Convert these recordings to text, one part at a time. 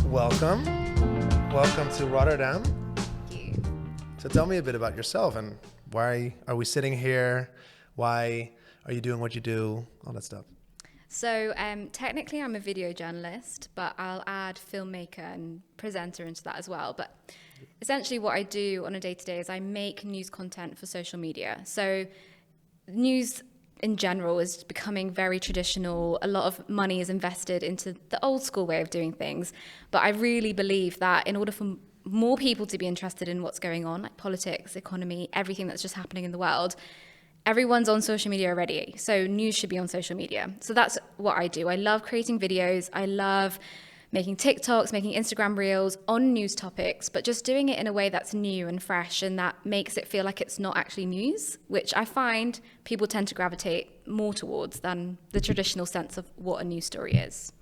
welcome. Welcome to Rotterdam. Thank you. So tell me a bit about yourself and why are we sitting here? Why are you doing what you do? All that stuff. So technically I'm a video journalist, but I'll add filmmaker and presenter into that as well. But essentially what I do on a day-to-day is I make news content for social media. So news in general is becoming very traditional. A lot of money is invested into the old school way of doing things. But I really believe that in order for more people to be interested in what's going on, like politics, economy, everything that's just happening in the world, everyone's on social media already. So news should be on social media. So that's what I do. I love creating videos. I love making TikToks, making Instagram reels on news topics, but just doing it in a way that's new and fresh and that makes it feel like it's not actually news, which I find people tend to gravitate more towards than the traditional sense of what a news story is.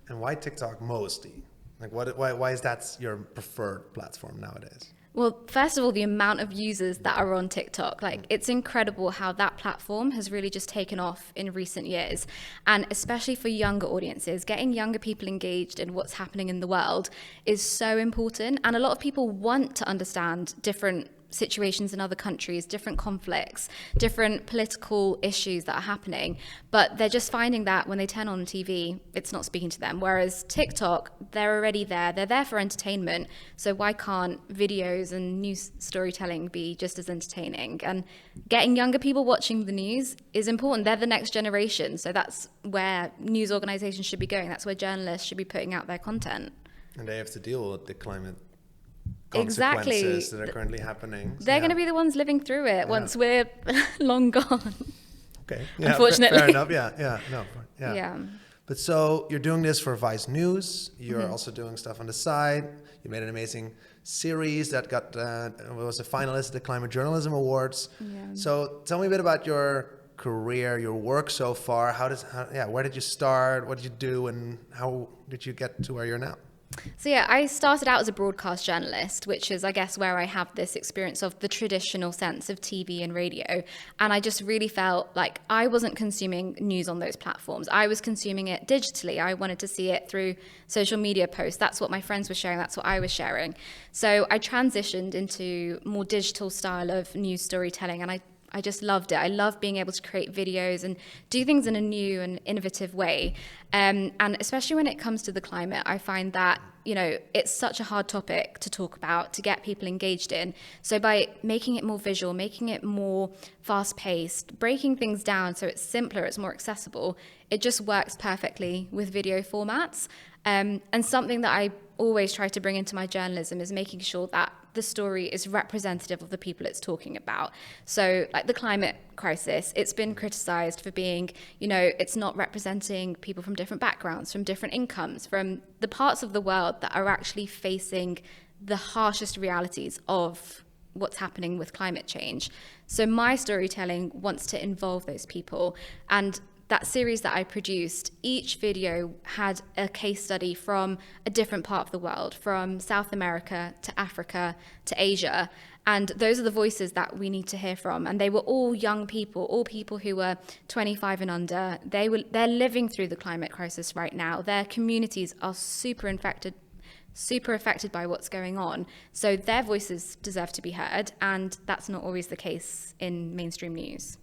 And why TikTok mostly? Like, why is that your preferred platform nowadays? Well, first of all, the amount of users that are on TikTok, like it's incredible how that platform has really just taken off in recent years. And especially for younger audiences, getting younger people engaged in what's happening in the world is so important. And a lot of people want to understand different situations in other countries, different conflicts, different political issues that are happening, but they're just finding that when they turn on TV, it's not speaking to them. Whereas TikTok, they're already there. They're there for entertainment. So why can't videos and news storytelling be just as entertaining? And getting younger people watching the news is important. They're the next generation. So that's where news organizations should be going. That's where journalists should be putting out their content. And they have to deal with the climate exactly consequences that are currently happening. So they're going to be the ones living through it once we're long gone. Okay. Yeah, unfortunately. Fair enough. Yeah. But so you're doing this for Vice News. You're also doing stuff on the side. You made an amazing series that was a finalist at the Climate Journalism Awards. Yeah. So tell me a bit about your career, your work so far. Where did you start? What did you do? And how did you get to where you're now? So yeah, I started out as a broadcast journalist, which is, I guess, where I have this experience of the traditional sense of TV and radio. And I just really felt like I wasn't consuming news on those platforms. I was consuming it digitally. I wanted to see it through social media posts. That's what my friends were sharing. That's what I was sharing. So I transitioned into more digital style of news storytelling, and I just loved it. I love being able to create videos and do things in a new and innovative way. And especially when it comes to the climate, I find that, it's such a hard topic to talk about, to get people engaged in. So by making it more visual, making it more fast-paced, breaking things down so it's simpler, it's more accessible, it just works perfectly with video formats. And something that I always try to bring into my journalism is making sure that the story is representative of the people it's talking about. So like the climate crisis, it's been criticized for being, it's not representing people from different backgrounds, from different incomes, from the parts of the world that are actually facing the harshest realities of what's happening with climate change. So my storytelling wants to involve those people. And that series that I produced, each video had a case study from a different part of the world, from South America to Africa to Asia. And those are the voices that we need to hear from. And they were all young people, all people who were 25 and under. They're living through the climate crisis right now. Their communities are super affected by what's going on. So their voices deserve to be heard. And that's not always the case in mainstream news.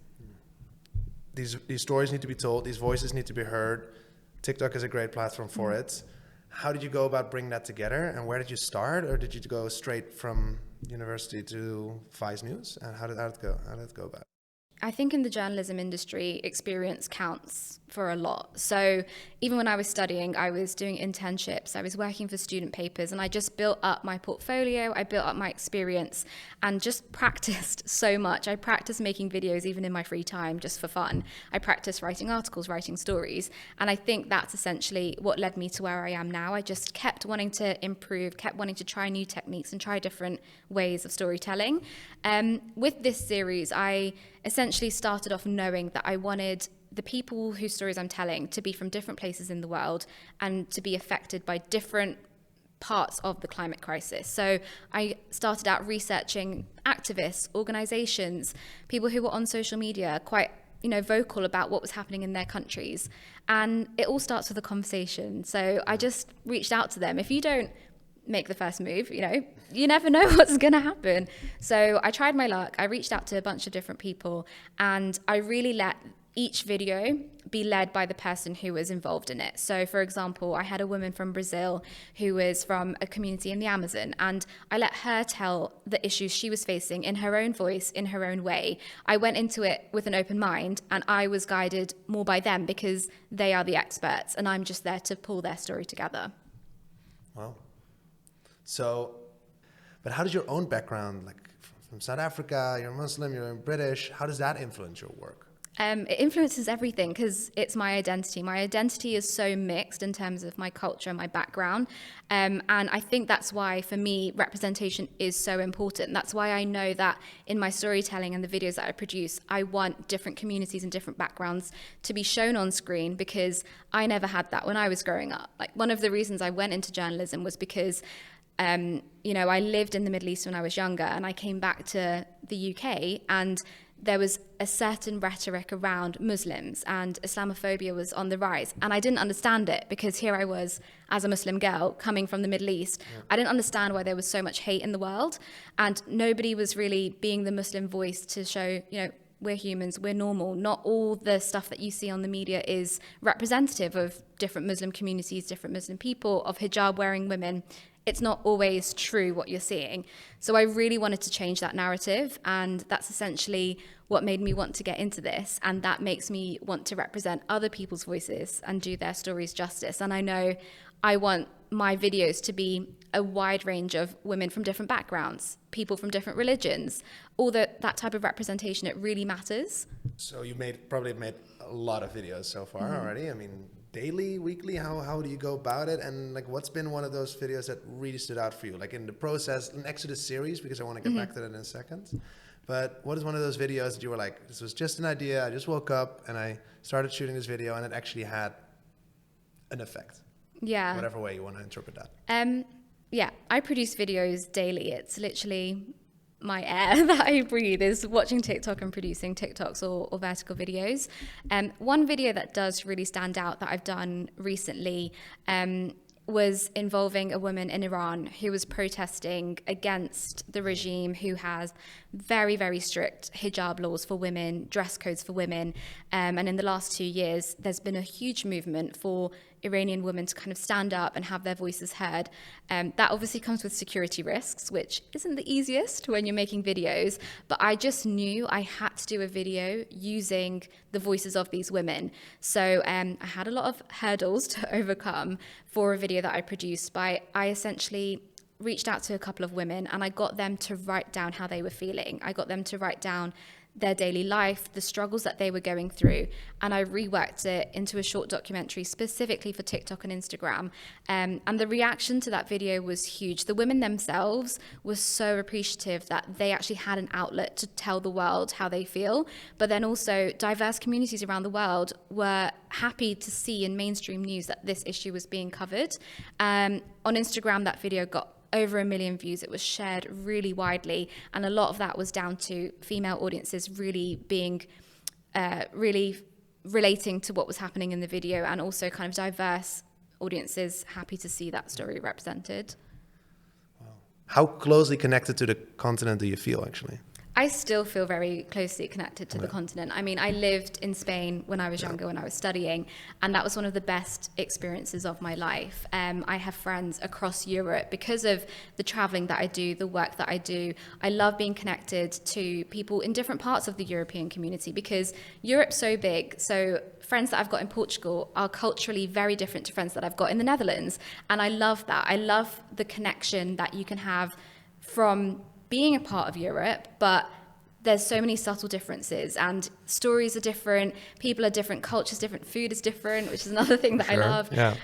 These stories need to be told. These voices need to be heard. TikTok is a great platform for it. How did you go about bringing that together? And where did you start? Or did you go straight from university to Vice News? And how did that go? How did that go about? I think in the journalism industry, experience counts for a lot. So even when I was studying, I was doing internships, I was working for student papers, and I just built up my portfolio, I built up my experience, and just practiced so much. I practiced making videos even in my free time, just for fun. I practiced writing articles, writing stories, and I think that's essentially what led me to where I am now. I just kept wanting to improve, kept wanting to try new techniques and try different ways of storytelling. With this series, I essentially started off knowing that I wanted the people whose stories I'm telling to be from different places in the world and to be affected by different parts of the climate crisis. So I started out researching activists, organizations, people who were on social media, quite vocal about what was happening in their countries. And it all starts with a conversation. So I just reached out to them. If you don't make the first move, you never know what's going to happen. So I tried my luck. I reached out to a bunch of different people, and I really let each video be led by the person who was involved in it. So for example, I had a woman from Brazil who was from a community in the Amazon, and I let her tell the issues she was facing in her own voice, in her own way. I went into it with an open mind, and I was guided more by them because they are the experts and I'm just there to pull their story together. Wow. So, but how does your own background, like from South Africa, you're Muslim, you're British, how does that influence your work? It influences everything because it's my identity. My identity is so mixed in terms of my culture and my background. And I think that's why, for me, representation is so important. That's why I know that in my storytelling and the videos that I produce, I want different communities and different backgrounds to be shown on screen, because I never had that when I was growing up. Like, one of the reasons I went into journalism was because I lived in the Middle East when I was younger, and I came back to the UK, and there was a certain rhetoric around Muslims, and Islamophobia was on the rise. And I didn't understand it, because here I was as a Muslim girl coming from the Middle East. Yeah. I didn't understand why there was so much hate in the world, and nobody was really being the Muslim voice to show, we're humans, we're normal. Not all the stuff that you see on the media is representative of different Muslim communities, different Muslim people, of hijab wearing women. It's not always true what you're seeing. So I really wanted to change that narrative, and that's essentially what made me want to get into this, and that makes me want to represent other people's voices and do their stories justice. And I know I want my videos to be a wide range of women from different backgrounds, people from different religions, all that type of representation. It really matters. So you probably made a lot of videos so far already. I mean, daily, weekly, how do you go about it? And like, what's been one of those videos that really stood out for you, like in the process next to the series, because I want to get back to that in a second. But what is one of those videos that you were like, this was just an idea, I just woke up and I started shooting this video and it actually had an effect? Yeah. Whatever way you want to interpret that. Yeah, I produce videos daily. It's literally my air that I breathe, is watching TikTok and producing TikToks or vertical videos. One video that does really stand out that I've done recently was involving a woman in Iran who was protesting against the regime, who has very, very strict hijab laws for women, dress codes for women. And in the last 2 years, there's been a huge movement for Iranian women to kind of stand up and have their voices heard. That obviously comes with security risks, which isn't the easiest when you're making videos, but I just knew I had to do a video using the voices of these women. So I had a lot of hurdles to overcome for a video that I produced. I essentially reached out to a couple of women, and I got them to write down how they were feeling. I got them to write down their daily life, the struggles that they were going through, and I reworked it into a short documentary specifically for TikTok and Instagram. And the reaction to that video was huge. The women themselves were so appreciative that they actually had an outlet to tell the world how they feel, but then also diverse communities around the world were happy to see in mainstream news that this issue was being covered. On Instagram, that video got over 1 million views. It was shared really widely, and a lot of that was down to female audiences really being really relating to what was happening in the video, and also kind of diverse audiences happy to see that story represented. Wow. How closely connected to the continent do you feel, actually? I still feel very closely connected to the continent. I mean, I lived in Spain when I was younger, when I was studying, and that was one of the best experiences of my life. I have friends across Europe because of the traveling that I do, the work that I do. I love being connected to people in different parts of the European community, because Europe's so big. So friends that I've got in Portugal are culturally very different to friends that I've got in the Netherlands. And I love that. I love the connection that you can have from being a part of Europe, but there's so many subtle differences, and stories are different, people are different, cultures different, food is different, which is another thing that I love. Yeah.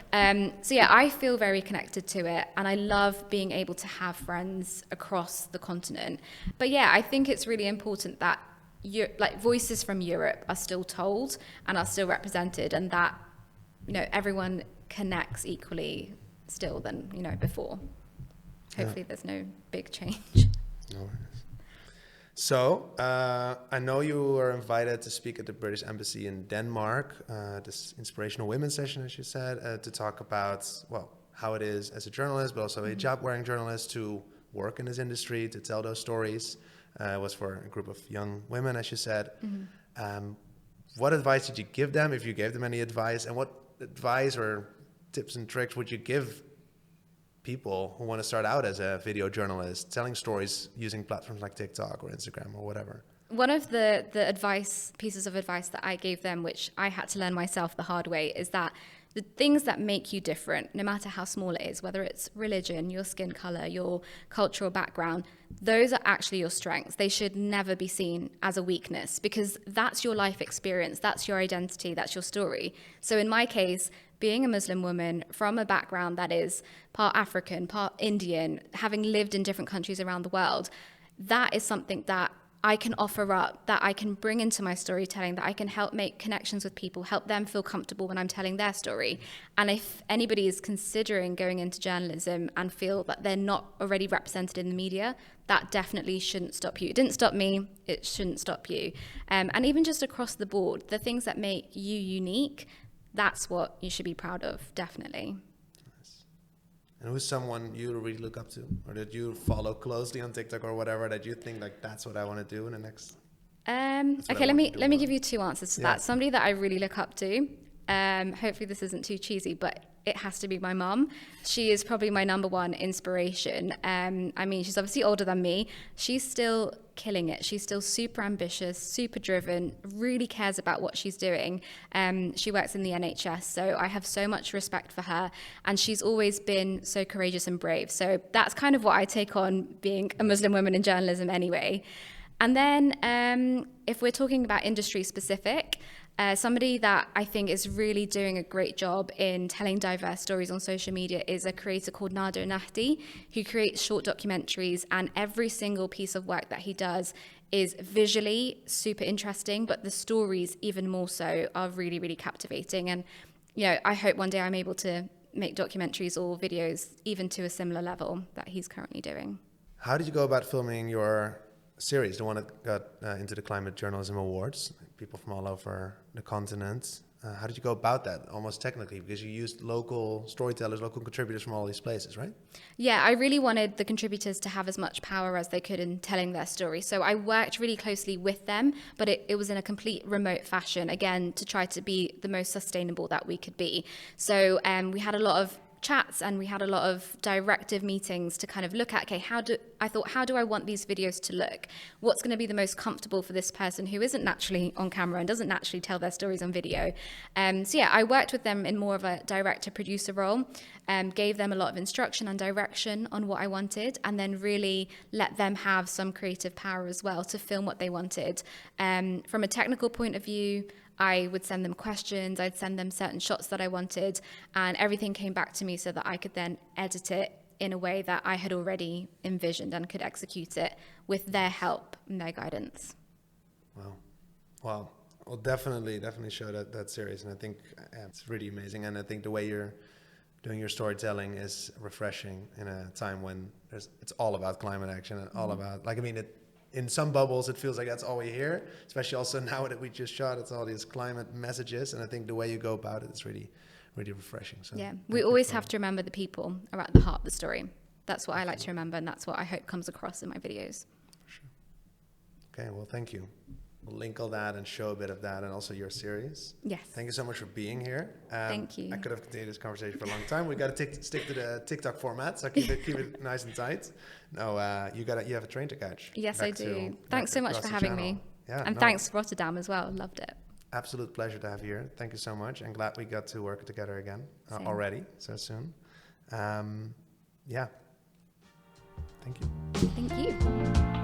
So yeah, I feel very connected to it, and I love being able to have friends across the continent. But yeah, I think it's really important that voices from Europe are still told and are still represented, and that everyone connects equally still than before. Hopefully there's no big change. No worries. So, I know you were invited to speak at the British Embassy in Denmark, this inspirational women's session, as you said, to talk about, well, how it is as a journalist, but also a job-wearing journalist to work in this industry, to tell those stories. It was for a group of young women, as you said. What advice did you give them, if you gave them any advice? And what advice or tips and tricks would you give people who want to start out as a video journalist, telling stories using platforms like TikTok or Instagram or whatever? One of the pieces of advice that I gave them, which I had to learn myself the hard way, is that the things that make you different, no matter how small it is, whether it's religion, your skin color, your cultural background, those are actually your strengths. They should never be seen as a weakness, because that's your life experience, that's your identity, that's your story. So in my case, being a Muslim woman from a background that is part African, part Indian, having lived in different countries around the world, that is something that I can offer up, that I can bring into my storytelling, that I can help make connections with people, help them feel comfortable when I'm telling their story. And if anybody is considering going into journalism and feel that they're not already represented in the media, that definitely shouldn't stop you. It didn't stop me, it shouldn't stop you. And even just across the board, the things that make you unique, that's what you should be proud of, definitely. And who's someone you really look up to, or that you follow closely on TikTok or whatever, that you think like that's what I want to do in the next? Okay, let me give you two answers to that. Somebody that I really look up to. Hopefully this isn't too cheesy, but it has to be my mum. She is probably my number one inspiration. I mean, she's obviously older than me. She's still killing it. She's still super ambitious, super driven, really cares about what she's doing. She works in the NHS, so I have so much respect for her. And she's always been so courageous and brave. So that's kind of what I take on being a Muslim woman in journalism anyway. And then if we're talking about industry specific, somebody that I think is really doing a great job in telling diverse stories on social media is a creator called Nabihah, who creates short documentaries, and every single piece of work that he does is visually super interesting, but the stories even more so are really, really captivating. And, you know, I hope one day I'm able to make documentaries or videos even to a similar level that he's currently doing. How did you go about filming your series, the one that got into the Climate Journalism Awards, people from all over the continent? How did you go about that, almost technically, because you used local storytellers, local contributors from all these places, right? Yeah, I really wanted the contributors to have as much power as they could in telling their story. So I worked really closely with them, but it was in a complete remote fashion, again, to try to be the most sustainable that we could be. So we had a lot of chats and we had a lot of directive meetings to kind of look at, okay, how do I want these videos to look? What's going to be the most comfortable for this person who isn't naturally on camera and doesn't naturally tell their stories on video? So yeah, I worked with them in more of a director-producer role, gave them a lot of instruction and direction on what I wanted, and then really let them have some creative power as well to film what they wanted. From a technical point of view, I would send them questions, I'd send them certain shots that I wanted, and everything came back to me so that I could then edit it in a way that I had already envisioned and could execute it with their help and their guidance. Wow. Well, definitely show that series, and I think it's really amazing. And I think the way you're doing your storytelling is refreshing in a time when it's all about climate action and all about, like, I mean, in some bubbles, it feels like that's all we hear, especially also now that we just shot, it's all these climate messages. And I think the way you go about it is really, really refreshing. So yeah, we always have to remember the people are at the heart of the story. That's what I like to remember, and that's what I hope comes across in my videos. For sure. Okay, well, thank you. We'll link all that and show a bit of that, and also your series. Yes. Thank you so much for being here. Thank you. I could have continued this conversation for a long time. We got to stick to the TikTok format, so keep it nice and tight. No, you have a train to catch. Yes, I do. Thanks so much for having me. Yeah, and thanks Rotterdam as well. Loved it. Absolute pleasure to have you here. Thank you so much, and glad we got to work together again already so soon. Yeah. Thank you. Thank you.